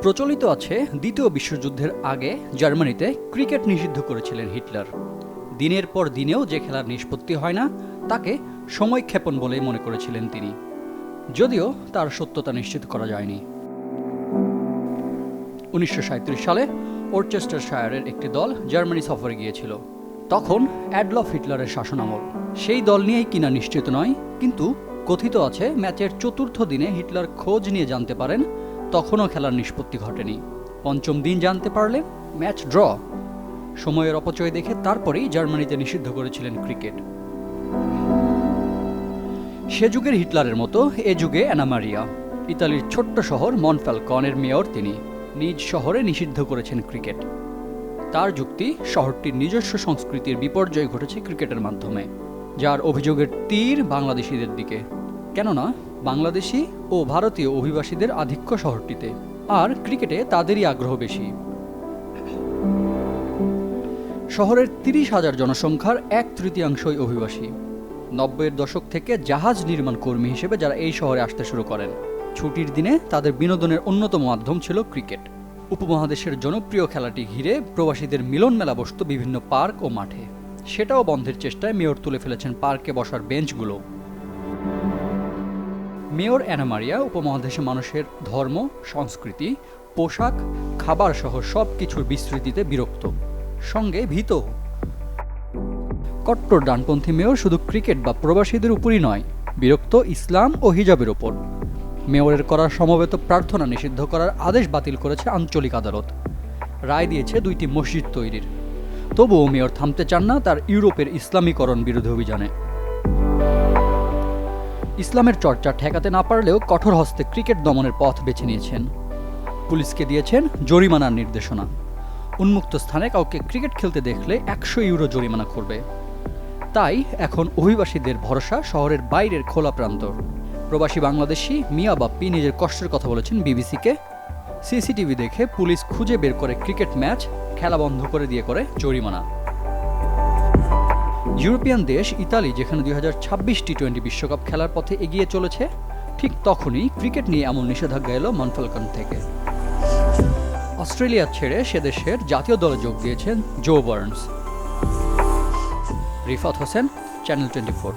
প্রচলিত আছে দ্বিতীয় বিশ্বযুদ্ধের আগে জার্মানিতে ক্রিকেট নিষিদ্ধ করেছিলেন হিটলার। দিনের পর দিনেও যে খেলার নিষ্পত্তি হয় না তাকে সময়ক্ষেপণ বলেই মনে করেছিলেন তিনি, যদিও তার সত্যতা নিশ্চিত করা যায়নি। 1937 সালে ওরচেস্টারশায়ারের একটি দল জার্মানি সফরে গিয়েছিল। তখন অ্যাডলফ হিটলারের শাসনামল। সেই দল নিয়েই কিনা নিশ্চিত নয়, কিন্তু কথিত আছে ম্যাচের চতুর্থ দিনে হিটলার খোঁজ নিয়ে জানতে পারেন তখনও খেলার নিষ্পত্তি ঘটেনি। পঞ্চম দিন জানতে পারলেন ম্যাচ ড্র। সময়ের অপচয় দেখে তারপরেই জার্মানিতে নিষিদ্ধ করেছিলেন ক্রিকেট। সে যুগের হিটলারের মতো এ যুগে অ্যানা মারিয়া, ইতালির ছোট্ট শহর মনফ্যালকনের মেয়র, তিনি নিজ শহরে নিষিদ্ধ করেছেন ক্রিকেট। তার যুক্তি, শহরটির নিজস্ব সংস্কৃতির বিপর্যয় ঘটেছে ক্রিকেটের মাধ্যমে, যার অভিযোগের তীর বাংলাদেশিদের দিকে। কেননা বাংলাদেশি ও ভারতীয় অভিবাসীদের আধিক্য শহরটিতে, আর ক্রিকেটে তাদেরই আগ্রহ বেশি। শহরের 30,000 জনসংখ্যার 1/3 অভিবাসী। 90-এর দশক থেকে জাহাজ নির্মাণ কর্মী হিসেবে যারা এই শহরে আসতে শুরু করেন। ছুটির দিনে তাদের বিনোদনের অন্যতম মাধ্যম ছিল ক্রিকেট। উপমহাদেশের জনপ্রিয় খেলাটি ঘিরে প্রবাসীদের মিলন মেলা বসত বিভিন্ন পার্ক ও মাঠে। সেটাও বন্ধের চেষ্টায় মেয়র তুলে ফেলেছেন পার্কে বসার বেঞ্চগুলো। মেয়র অ্যানা মারিয়া উপমহাদেশে মানুষের ধর্ম, সংস্কৃতি, পোশাক, খাবার সহ সব কিছুর বিস্তৃতিতে বিরক্ত, সঙ্গে ভীত। কট্টর ডানপন্থী মেয়র শুধু ক্রিকেট বা প্রবাসীদের উপরই নয়, বিরক্ত ইসলাম ও হিজাবের ওপর। মেয়রের করা সমবেত প্রার্থনা নিষিদ্ধ করার আদেশ বাতিল করেছে আঞ্চলিক আদালত। রায় দিয়েছে 2টি মসজিদ তৈরির। তবুও মেয়র থামতে চান না তার ইউরোপের ইসলামীকরণ বিরোধী অভিযানে। ইসলামের চর্চা ঠেকাতে না পারলেও কঠোর হস্তে ক্রিকেট দমনের পথ বেছে নিয়েছেন। পুলিশকে দিয়েছেন জরিমানার নির্দেশনা। উন্মুক্ত স্থানে কাউকে ক্রিকেট খেলতে দেখলে 100 ইউরো জরিমানা করবে। তাই এখন অভিবাসীদের ভরসা শহরের বাইরের খোলা প্রান্তর। প্রবাসী বাংলাদেশি মিয়া বাপ্পি নিজের কষ্টের কথা বলেছেন বিবিসিকে। সিসিটিভি দেখে পুলিশ খুঁজে বের করে ক্রিকেট ম্যাচ, খেলা বন্ধ করে দিয়ে করে জরিমানা। ইউরোপিয়ান দেশ ইতালি যেখানে 2026 টি-20 বিশ্বকাপ খেলার পথে এগিয়ে চলেছে, ঠিক তখনই ক্রিকেট নিয়ে এমন নিষেধাজ্ঞা এলো মনফ্যালকন থেকে। অস্ট্রেলিয়া ছেড়ে সে দেশের জাতীয় দলে যোগ দিয়েছেন জো বার্নস। রিফাত হোসেন, চ্যানেল 24।